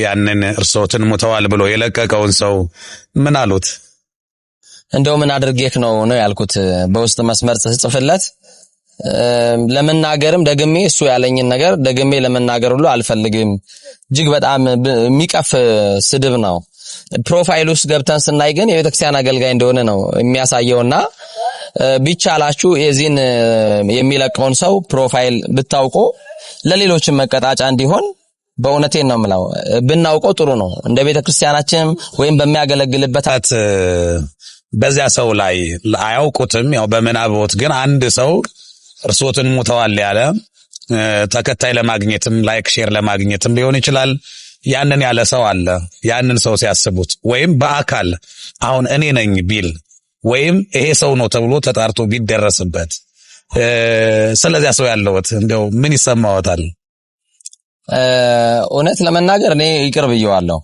ያንን እርሶትን ሙተዋል ብሎ የለቀቀውን ሰው ምን አሉት? እንደው ምን አድርጌክ ነው ያልኩት። በውስጥ መስመር ጽፍለት ለመናገርም ደግሜ እሱ ያለኝን ነገር ደግሜ ለመናገር ሁሉ አልፈልግም። እጅግ በጣም የሚቀፍ ስድብ ነው። ፕሮፋይል ውስጥ ገብተን ስናይ ግን የቤተክርስቲያን አገልጋይ እንደሆነ ነው የሚያሳየውና ቢቻላችሁ የዚህን የሚለቀውን ሰው ፕሮፋይል ብታውቁ ለሌሎችም መቀጣጫ እንዲሆን በእውነቴን ነው የምለው ብናውቀው ጥሩ ነው። እንደ ቤተክርስቲያናችን ወይም በሚያገለግልበት በዚያ ሰው ላይ አያውቁትም። ያው በመናቦት ግን አንድ ሰው እርሶትን ሙተዋል ያለ ተከታይ ለማግኘትም ላይክ ሼር ለማግኘትም ሊሆን ይችላል ያንን ያለ ሰው አለ። ያንን ሰው ሲያስቡት ወይም በአካል አሁን እኔ ነኝ ቢል ወይም ይሄ ሰው ነው ተብሎ ተጣርቶ ቢደረስበት ስለዚያ ሰው ያለውት እንደው ምን ይሰማዎታል? እውነት ለመናገር እኔ ይቅር ብየዋለሁ።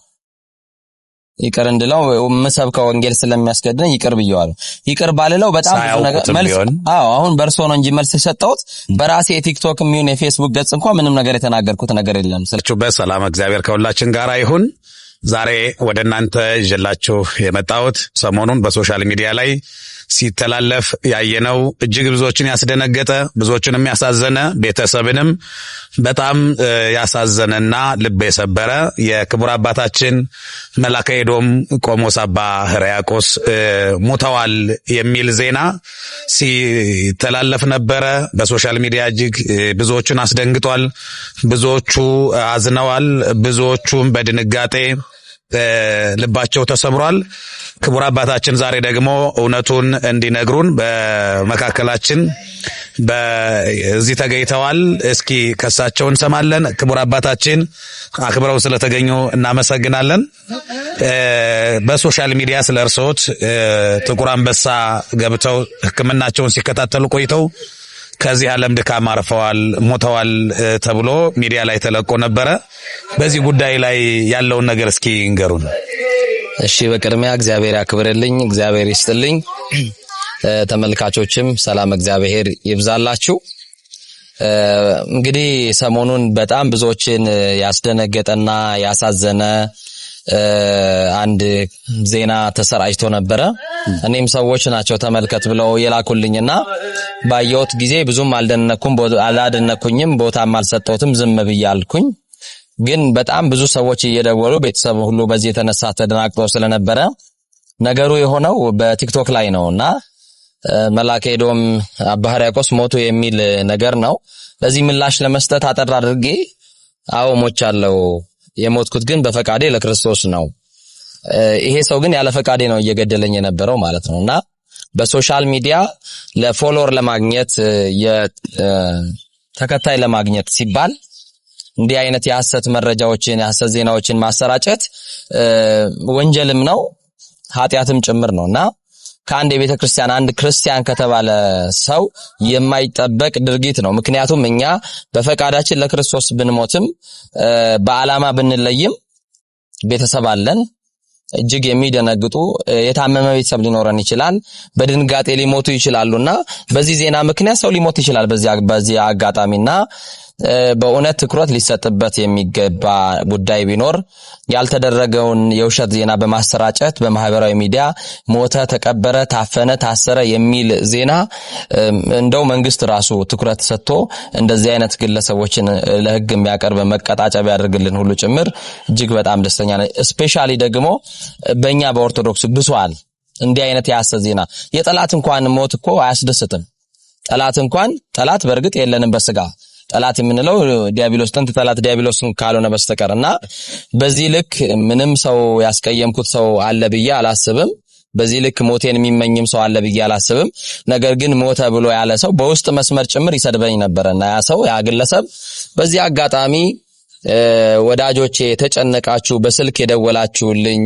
ይቅር እንድለው መሰብከው ወንጌል ስለሚያስገድደኝ ይቅር ብየዋለሁ። ይቅር ባልለው በጣም ብዙ ነገር መልስ አሁን በርሶ ነው እንጂ መልስ የሰጠሁት በራሴ የቲክቶክ የሚሆን የፌስቡክ ገጽ እንኳን ምንም ነገር የተናገርኩት ነገር የለም። በሰላም እግዚአብሔር ከሁላችን ጋር ይሁን። ዛሬ ወደ እናንተ ይዤላችሁ የመጣሁት ሰሞኑን በሶሻል ሚዲያ ላይ ሲተላለፍ ያየነው እጅግ ብዙዎችን ያስደነገጠ ብዙዎችንም ያሳዘነ ቤተሰብንም በጣም ያሳዘነና ልብ የሰበረ የክቡር አባታችን መላከ ኤዶም ቆሞስ አባ ሕርያቆስ ሙተዋል የሚል ዜና ሲተላለፍ ነበረ በሶሻል ሚዲያ። እጅግ ብዙዎችን አስደንግጧል። ብዙዎቹ አዝነዋል። ብዙዎቹም በድንጋጤ ልባቸው ተሰብሯል። ክቡር አባታችን ዛሬ ደግሞ እውነቱን እንዲነግሩን በመካከላችን በዚህ ተገኝተዋል። እስኪ ከሳቸው እንሰማለን። ክቡር አባታችን አክብረው ስለተገኙ እናመሰግናለን። በሶሻል ሚዲያ ስለ እርሶት ጥቁር አንበሳ ገብተው ሕክምናቸውን ሲከታተሉ ቆይተው ከዚህ ዓለም ድካም አርፈዋል ሞተዋል ተብሎ ሚዲያ ላይ ተለቆ ነበረ። በዚህ ጉዳይ ላይ ያለውን ነገር እስኪ እንገሩን። እሺ፣ በቅድሚያ እግዚአብሔር ያክብርልኝ፣ እግዚአብሔር ይስጥልኝ። ተመልካቾችም ሰላም እግዚአብሔር ይብዛላችሁ። እንግዲህ ሰሞኑን በጣም ብዙዎችን ያስደነገጠና ያሳዘነ አንድ ዜና ተሰራጭቶ ነበረ። እኔም ሰዎች ናቸው ተመልከት ብለው የላኩልኝና ባየሁት ጊዜ ብዙም አላደነኩኝም፣ ቦታም አልሰጠሁትም፣ ዝም ብያልኩኝ። ግን በጣም ብዙ ሰዎች እየደወሉ ቤተሰብ ሁሉ በዚህ የተነሳ ተደናቅጠው ስለነበረ ነገሩ የሆነው በቲክቶክ ላይ ነውና መላከ ኤዶም አባ ሕርያቆስ ሞቱ የሚል ነገር ነው። ለዚህ ምላሽ ለመስጠት አጠር አድርጌ አዎ ሞቻለሁ፣ የሞትኩት ግን በፈቃዴ ለክርስቶስ ነው። ይሄ ሰው ግን ያለ ፈቃዴ ነው እየገደለኝ የነበረው ማለት ነውና በሶሻል ሚዲያ ለፎሎወር ለማግኘት ተከታይ ለማግኘት ሲባል እንዲህ አይነት የሐሰት መረጃዎችን የሐሰት ዜናዎችን ማሰራጨት ወንጀልም ነው ኃጢያትም ጭምር ነውና ከአንድ የቤተክርስቲያን አንድ ክርስቲያን ከተባለ ሰው የማይጠበቅ ድርጊት ነው። ምክንያቱም እኛ በፈቃዳችን ለክርስቶስ ብንሞትም በዓላማ ብንለይም ቤተሰብ አለን። እጅግ የሚደነግጡ የታመመ ቤተሰብ ሊኖረን ይችላል። በድንጋጤ ሊሞቱ ይችላሉና በዚህ ዜና ምክንያት ሰው ሊሞት ይችላል በዚህ አጋጣሚና በእውነት ትኩረት ሊሰጥበት የሚገባ ጉዳይ ቢኖር ያልተደረገውን የውሸት ዜና በማሰራጨት በማህበራዊ ሚዲያ ሞተ፣ ተቀበረ፣ ታፈነ፣ ታሰረ የሚል ዜና እንደው መንግስት ራሱ ትኩረት ሰጥቶ እንደዚህ አይነት ግለሰቦችን ለህግ የሚያቀርብ መቀጣጫ ቢያደርግልን ሁሉ ጭምር እጅግ በጣም ደስተኛ ነኝ። ስፔሻሊ ደግሞ በእኛ በኦርቶዶክስ ብሷል እንዲህ አይነት የሐሰት ዜና። የጠላት እንኳን ሞት እኮ አያስደስትም። ጠላት በእርግጥ የለንም በስጋ ጠላት የምንለው ዲያብሎስ ጥንት ጠላት ዲያብሎስን ካልሆነ በስተቀርና በዚህ ልክ ምንም ሰው ያስቀየምኩት ሰው አለ ብዬ አላስብም። በዚህ ልክ ሞቴን የሚመኝም ሰው አለ ብዬ አላስብም። ነገር ግን ሞተ ብሎ ያለ ሰው በውስጥ መስመር ጭምር ይሰድበኝ ነበርና ያ ሰው ያ ግለሰብ በዚህ አጋጣሚ ወዳጆቼ ተጨነቃችሁ በስልክ የደወላችሁልኝ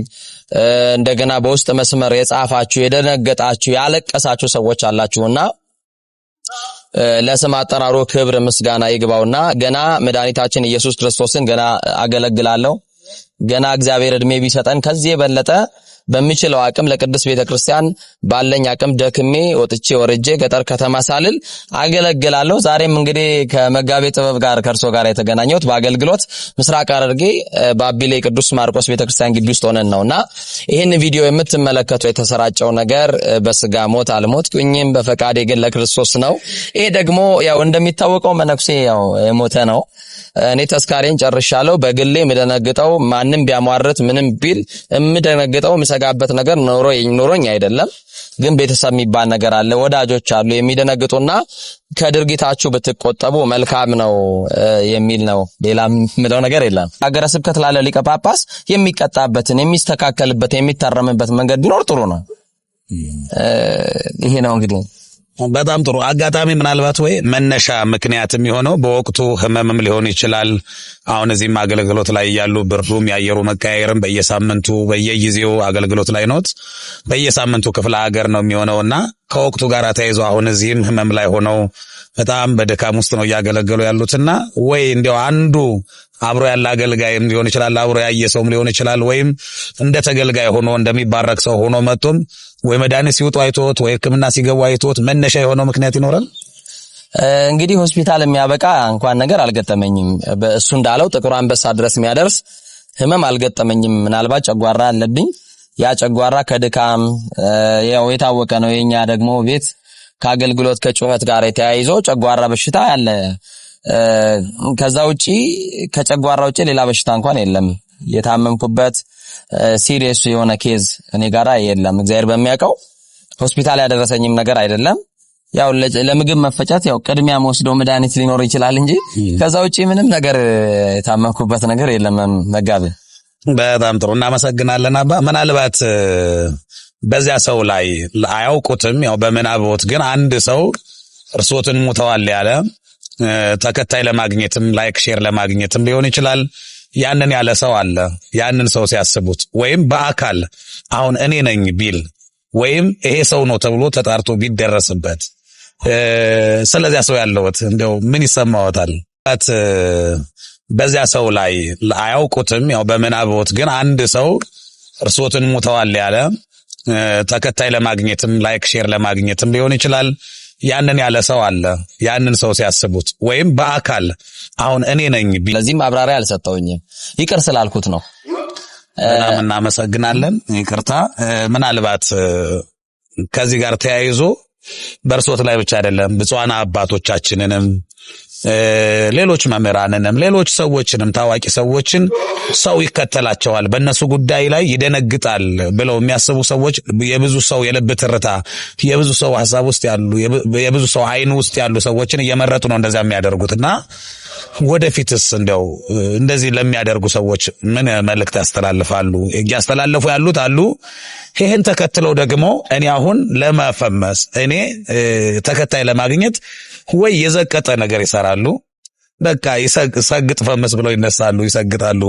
እንደገና በውስጥ መስመር የጻፋችሁ የደነገጣችሁ ያለቀሳችሁ ሰዎች አላችሁና ለስም አጠራሩ ክብር ምስጋና ይግባውና ገና መድኃኒታችን ኢየሱስ ክርስቶስን ገና አገለግላለሁ። ገና እግዚአብሔር እድሜ ቢሰጠን ከዚህ የበለጠ በሚችለው አቅም ለቅዱስ ቤተክርስቲያን ባለኝ አቅም ደክሜ ወጥቼ ወርጄ ገጠር ከተማ ሳልል አገለግላለሁ። ዛሬም እንግዲህ ከመጋቤ ጥበብ ጋር ከርሶ ጋር የተገናኘሁት በአገልግሎት ምስራቅ ሐረርጌ ባቢሌ ቅዱስ ማርቆስ ቤተክርስቲያን ግቢ ውስጥ ሆነን ነውና ይሄን ቪዲዮ የምትመለከቱ የተሰራጨው ነገር በስጋ ሞት አልሞትኩኝም በፈቃዴ ግን ለክርስቶስ ነው። ይሄ ደግሞ ያው እንደሚታወቀው መነኩሴ ያው የሞተ ነው። እኔ ተስካሬን ጨርሻለሁ። በግሌ ምደነግጠው ማንንም ቢያሟርት ምንም ቢል ምደነግጠው ምሰጋበት ነገር ኖሮኝ አይደለም። ግን ቤተሰብ የሚባል ነገር አለ፣ ወዳጆች አሉ የሚደነግጡና ከድርጊታችሁ ብትቆጠቡ መልካም ነው የሚል ነው። ሌላ ምለው ነገር የለም። ሀገረ ስብከት ላለ ሊቀ ጳጳስ የሚቀጣበትን የሚስተካከልበት የሚታረምበት መንገድ ቢኖር ጥሩ ነው። ይሄ ነው እንግዲህ በጣም ጥሩ አጋጣሚ ምናልባት ወይ መነሻ ምክንያትም የሆነው በወቅቱ ህመምም ሊሆን ይችላል። አሁን እዚህም አገልግሎት ላይ ያሉ ብርዱም ያየሩ መቀያየርም በየሳምንቱ በየጊዜው አገልግሎት ላይ ነው። በየሳምንቱ ክፍለ ሀገር ነው የሚሆነውና ከወቅቱ ጋር ተያይዞ አሁን እዚህም ህመም ላይ ሆነው በጣም በድካም ውስጥ ነው ያገለገሉ ያሉትና ወይ እንዲያው አንዱ አብሮ ያለ አገልጋይም ሊሆን ይችላል፣ አብሮ ያየ ሰውም ሊሆን ይችላል፣ ወይም እንደ ተገልጋይ ሆኖ እንደሚባረክ ሰው ሆኖ መጥቶም ወይ መድኃኒት ሲውጡ አይቶት ወይ ሕክምና ሲገቡ አይቶት መነሻ የሆነው ምክንያት ይኖራል። እንግዲህ ሆስፒታል የሚያበቃ እንኳን ነገር አልገጠመኝም። በእሱ እንዳለው ጥቁር አንበሳ ድረስ የሚያደርስ ህመም አልገጠመኝም። ምናልባት ጨጓራ አለብኝ። ያ ጨጓራ ከድካም ያው የታወቀ ነው። የኛ ደግሞ ቤት ከአገልግሎት ከጩኸት ጋር የተያይዞ ጨጓራ በሽታ ያለ ከዛ ውጪ ከጨጓራ ውጪ ሌላ በሽታ እንኳን የለም። የታመምኩበት ሲሪየስ የሆነ ኬዝ እኔ ጋራ የለም። እግዚአብሔር በሚያውቀው ሆስፒታል ያደረሰኝም ነገር አይደለም። ያው ለምግብ መፈጨት ያው ቅድሚያ ወስዶ መድኃኒት ሊኖር ይችላል እንጂ ከዛ ውጪ ምንም ነገር የታመምኩበት ነገር የለም። መጋቢ በጣም ጥሩ እናመሰግናለን አባ። ምናልባት በዚያ ሰው ላይ አያውቁትም፣ ያው በመናቦት ግን አንድ ሰው እርሶትን ሙተዋል ያለ ተከታይ ለማግኘትም ላይክ ሼር ለማግኘትም ሊሆን ይችላል ያንን ያለ ሰው አለ። ያንን ሰው ሲያስቡት ወይም በአካል አሁን እኔ ነኝ ቢል ወይም ይሄ ሰው ነው ተብሎ ተጣርቶ ቢደረስበት ስለዚያ ሰው ያለውት እንደው ምን ይሰማዎታል? በዚያ ሰው ላይ አያውቁትም፣ ያው በመናቦት ግን አንድ ሰው እርሶትን ሙተዋል ያለ ተከታይ ለማግኘትም ላይክ ሼር ለማግኘትም ሊሆን ይችላል ያንን ያለ ሰው አለ። ያንን ሰው ሲያስቡት ወይም በአካል አሁን እኔ ነኝ ቢል ለዚህም አብራሪያ አልሰጠውኝም፣ ይቅር ስላልኩት ነው። በጣም እናመሰግናለን። ይቅርታ ምናልባት ከዚህ ጋር ተያይዞ በእርሶት ላይ ብቻ አይደለም ብፁዓን አባቶቻችንንም ሌሎች መምህራንንም ሌሎች ሰዎችንም ታዋቂ ሰዎችን ሰው ይከተላቸዋል፣ በእነሱ ጉዳይ ላይ ይደነግጣል ብለው የሚያስቡ ሰዎች የብዙ ሰው የልብ ትርታ የብዙ ሰው ሐሳብ ውስጥ ያሉ የብዙ ሰው አይን ውስጥ ያሉ ሰዎችን እየመረጡ ነው እንደዛ የሚያደርጉትና ወደፊትስ እንደው እንደዚህ ለሚያደርጉ ሰዎች ምን መልእክት ያስተላልፋሉ? ያስተላልፉ ያሉት አሉ። ይሄን ተከትለው ደግሞ እኔ አሁን ለመፈመስ እኔ ተከታይ ለማግኘት ወይ የዘቀጠ ነገር ይሰራሉ፣ በቃ ይሰግጥ ፈመስ ብለው ይነሳሉ፣ ይሰግጣሉ፣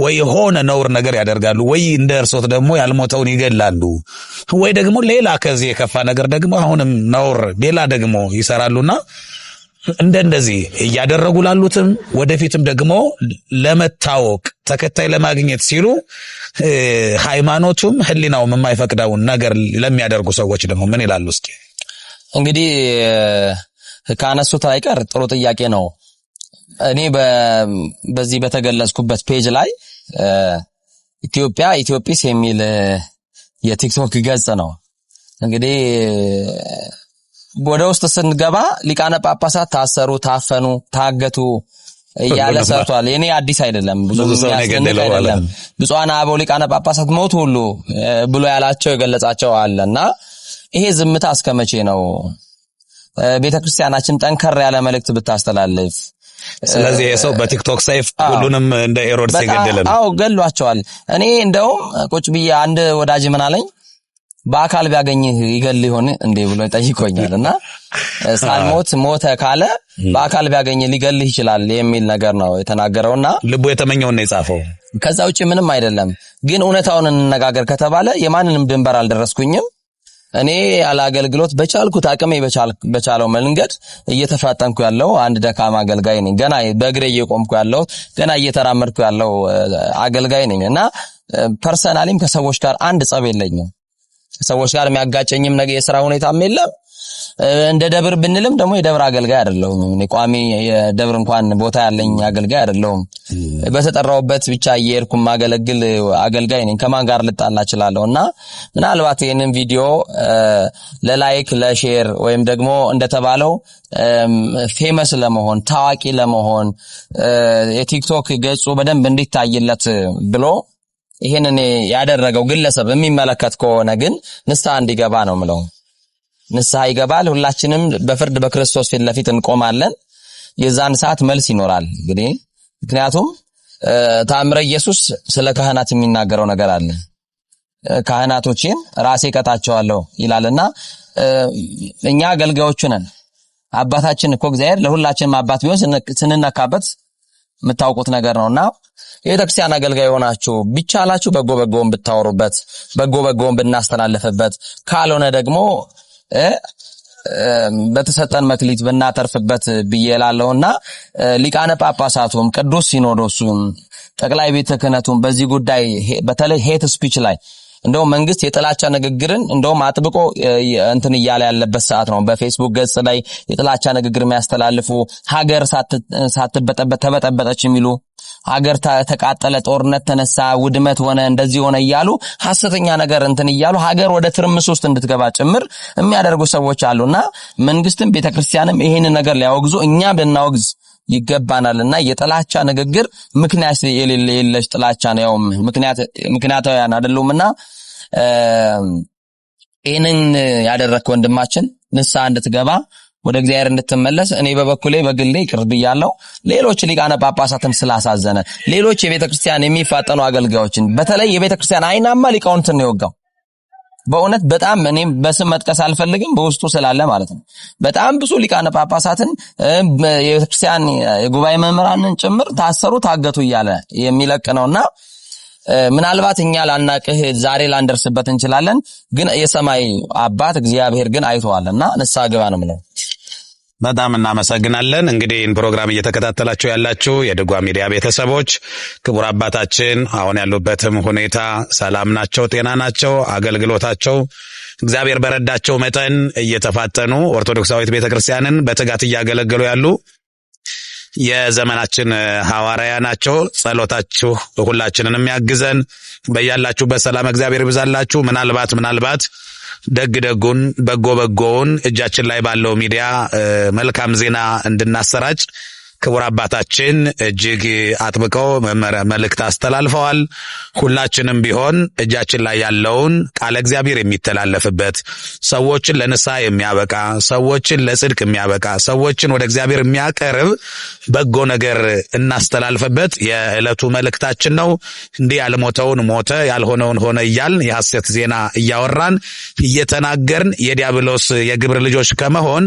ወይ ሆነ ነውር ነገር ያደርጋሉ፣ ወይ እንደ እርሶት ደግሞ ያልሞተውን ይገላሉ፣ ወይ ደግሞ ሌላ ከዚህ የከፋ ነገር ደግሞ አሁንም ነውር ሌላ ደግሞ ይሰራሉና እንደዚህ እያደረጉ ላሉትም ወደፊትም ደግሞ ለመታወቅ ተከታይ ለማግኘት ሲሉ ሃይማኖቱም ህሊናውም የማይፈቅደውን ነገር ለሚያደርጉ ሰዎች ደግሞ ምን ይላሉ? እስኪ እንግዲህ ካነሱት አይቀር ጥሩ ጥያቄ ነው። እኔ በዚህ በተገለጽኩበት ፔጅ ላይ ኢትዮጵስ የሚል የቲክቶክ ገጽ ነው። እንግዲህ ወደ ውስጥ ስንገባ ሊቃነ ጳጳሳት ታሰሩ፣ ታፈኑ፣ ታገቱ እያለ ሰርቷል። የኔ አዲስ አይደለም፣ ብዙ የሚያስደንቅ አይደለም። ብፁዓን አበው ሊቃነ ጳጳሳት ሞቱ ሁሉ ብሎ ያላቸው የገለጻቸው አለና ይሄ ዝምታ እስከመቼ ነው? ቤተክርስቲያናችን ጠንከር ያለ መልእክት ብታስተላልፍ። ስለዚህ የሰው በቲክቶክ ሰይፍ ሁሉንም እንደ ሄሮድስ ይገደላል። አዎ ገሏቸዋል። እኔ እንደውም ቁጭ ብዬ አንድ ወዳጅ ምን አለኝ፣ በአካል ቢያገኝህ ይገል ይሆን እንዴ ብሎ ጠይቆኛልና ሳልሞት ሞተ ካለ በአካል ቢያገኝህ ሊገልህ ይችላል የሚል ነገር ነው የተናገረውና ልቡ የተመኘውን ነው የጻፈው። ከዛ ውጪ ምንም አይደለም። ግን እውነታውን እንነጋገር ከተባለ የማንንም ድንበር አልደረስኩኝም። እኔ አላገልግሎት በቻልኩት አቅሜ በቻለው መንገድ እየተፋጠንኩ ያለው አንድ ደካማ አገልጋይ ነኝ። ገና በእግሬ እየቆምኩ ያለው ገና እየተራመድኩ ያለው አገልጋይ ነኝና ፐርሰናሊም ከሰዎች ጋር አንድ ጸብ የለኝም። ሰዎች ጋር የሚያጋጨኝም ነገር የሥራ ሁኔታም የለም። እንደ ደብር ብንልም ደግሞ የደብር አገልጋይ አይደለሁም። እኔ ቋሚ የደብር እንኳን ቦታ ያለኝ አገልጋይ አይደለሁም። በተጠራውበት ብቻ እየሄድኩ ማገለግል አገልጋይ ነኝ። ከማን ጋር ልጣላ እችላለሁና ምናልባት ይሄንን ቪዲዮ ለላይክ ለሼር ወይም ደግሞ እንደተባለው ፌመስ ለመሆን ታዋቂ ለመሆን የቲክቶክ ገጹ በደንብ እንዲታይለት ብሎ ይሄንን ያደረገው ግለሰብ የሚመለከት ከሆነ ግን ንስሐ እንዲገባ ነው ምለው። ንስሐ ይገባል። ሁላችንም በፍርድ በክርስቶስ ፊት ለፊት እንቆማለን። የዛን ሰዓት መልስ ይኖራል። እንግዲህ ምክንያቱም ተአምረ ኢየሱስ ስለ ካህናት የሚናገረው ነገር አለ። ካህናቶችን ራሴ ቀጣቸዋለሁ ይላልና እኛ አገልጋዮች ነን። አባታችን እኮ እግዚአብሔር ለሁላችንም አባት ቢሆን ስንነካበት የምታውቁት ነገር ነውና የቤተክርስቲያን አገልጋይ ሆናችሁ ቢቻላችሁ በጎን ብታወሩበት፣ በጎን ብናስተላልፍበት፣ ካልሆነ ደግሞ በተሰጠን መክሊት ብናተርፍበት ብዬላለሁና ሊቃነ ጳጳሳቱም ቅዱስ ሲኖዶሱም ጠቅላይ ቤተ ክህነቱም በዚህ ጉዳይ በተለይ ሄት ስፒች ላይ እንደው መንግስት የጥላቻ ንግግርን እንደው አጥብቆ እንትን እያለ ያለበት ሰዓት ነው። በፌስቡክ ገጽ ላይ የጥላቻ ንግግር የሚያስተላልፉ ሀገር ሳትበጠበጥ ተበጠበጠች የሚሉ ሀገር ተቃጠለ፣ ጦርነት ተነሳ፣ ውድመት ሆነ፣ እንደዚህ ሆነ እያሉ ሐሰተኛ ነገር እንትን እያሉ ሀገር ወደ ትርምስ ውስጥ እንድትገባ ጭምር የሚያደርጉ ሰዎች አሉና መንግስትም ቤተክርስቲያንም ይሄንን ነገር ሊያወግዙ እኛም ልናወግዝ ይገባናልና የጥላቻ ንግግር ምክንያት የሌለሽ ጥላቻ ነው። ያው ምክንያታውያን አይደሉምና ይሄንን ያደረከ ወንድማችን ንስሐ እንድትገባ ወደ እግዚአብሔር እንድትመለስ እኔ በበኩሌ በግሌ ቅርብ ያለው ሌሎች ሊቃነ ጳጳሳትን ስላሳዘነ ሌሎች የቤተክርስቲያን የሚፋጠኑ አገልጋዮችን በተለይ የቤተክርስቲያን አይናማ ሊቃውንትን ነው የወጋው። በእውነት በጣም እኔም በስም መጥቀስ አልፈልግም በውስጡ ስላለ ማለት ነው። በጣም ብዙ ሊቃነ ጳጳሳትን የቤተክርስቲያን የጉባኤ መምህራንን ጭምር ታሰሩ፣ ታገቱ እያለ የሚለቅ ነውና ምናልባት እኛ ላናቅህ ዛሬ ላንደርስበት እንችላለን፣ ግን የሰማይ አባት እግዚአብሔር ግን አይተዋልና ንስሐ ግባ ነው የምለው። በጣም እናመሰግናለን። እንግዲህ ይህን ፕሮግራም እየተከታተላችሁ ያላችሁ የድጓ ሚዲያ ቤተሰቦች ክቡር አባታችን አሁን ያሉበትም ሁኔታ ሰላም ናቸው፣ ጤና ናቸው። አገልግሎታቸው እግዚአብሔር በረዳቸው መጠን እየተፋጠኑ ኦርቶዶክሳዊት ቤተክርስቲያንን በትጋት እያገለገሉ ያሉ የዘመናችን ሐዋርያ ናቸው። ጸሎታችሁ ሁላችንንም ያግዘን። በያላችሁበት ሰላም እግዚአብሔር ይብዛላችሁ። ምናልባት ደጉን በጎውን እጃችን ላይ ባለው ሚዲያ መልካም ዜና እንድናሰራጭ ክቡር አባታችን እጅግ አጥብቀው መልእክት አስተላልፈዋል። ሁላችንም ቢሆን እጃችን ላይ ያለውን ቃለ እግዚአብሔር የሚተላለፍበት ሰዎችን ለንስሐ የሚያበቃ ሰዎችን ለጽድቅ የሚያበቃ ሰዎችን ወደ እግዚአብሔር የሚያቀርብ በጎ ነገር እናስተላልፈበት የዕለቱ መልእክታችን ነው። እንዲህ ያልሞተውን ሞተ ያልሆነውን ሆነ እያልን የሐሰት ዜና እያወራን እየተናገርን የዲያብሎስ የግብር ልጆች ከመሆን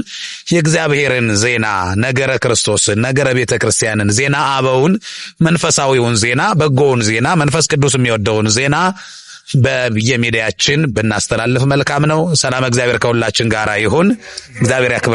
የእግዚአብሔርን ዜና ነገረ ክርስቶስን ነገረ ቤተ ክርስቲያንን ዜና አበውን መንፈሳዊውን ዜና በጎውን ዜና መንፈስ ቅዱስ የሚወደውን ዜና በየሚዲያችን ብናስተላልፍ መልካም ነው። ሰላም እግዚአብሔር ከሁላችን ጋር ይሁን። እግዚአብሔር ያክብር።